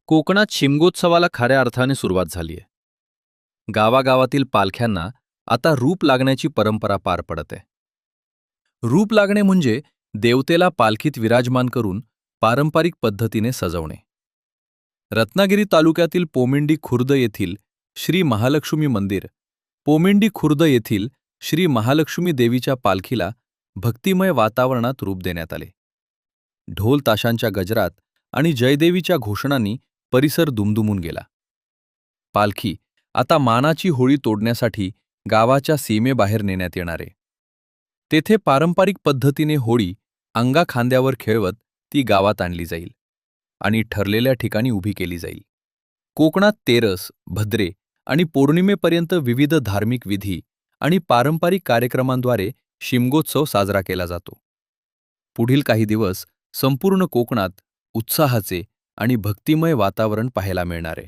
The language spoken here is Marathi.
कोकणात शिमगोत्सवाला खऱ्या अर्थाने सुरुवात झालीय. गावागावातील पालख्यांना आता रूप लागण्याची परंपरा पार पडत आहे. रूप लागणे म्हणजे देवतेला पालखीत विराजमान करून पारंपरिक पद्धतीने सजवणे. रत्नागिरी तालुक्यातील पोमिंडी खुर्द येथील श्री महालक्ष्मी मंदिर, पोमिंडी खुर्द येथील श्री महालक्ष्मी देवीच्या पालखीला भक्तिमय वातावरणात रूप देण्यात आले. ढोल ताशांच्या गजरात आणि जयदेवीच्या घोषणांनी परिसर दुमदुमून गेला. पालखी आता मानाची होळी तोडण्यासाठी गावाच्या सीमेबाहेर नेण्यात येणार आहे. तेथे पारंपरिक पद्धतीने होळी अंगाखांद्यावर खेळवत ती गावात आणली जाईल आणि ठरलेल्या ठिकाणी उभी केली जाईल. कोकणात तेरस, भद्रे आणि पौर्णिमेपर्यंत विविध धार्मिक विधी आणि पारंपरिक कार्यक्रमांद्वारे शिमगोत्सव साजरा केला जातो. पुढील काही दिवस संपूर्ण कोकणात उत्साहाचे आणि भक्तिमय वातावरण पाहायला मिळणार आहे.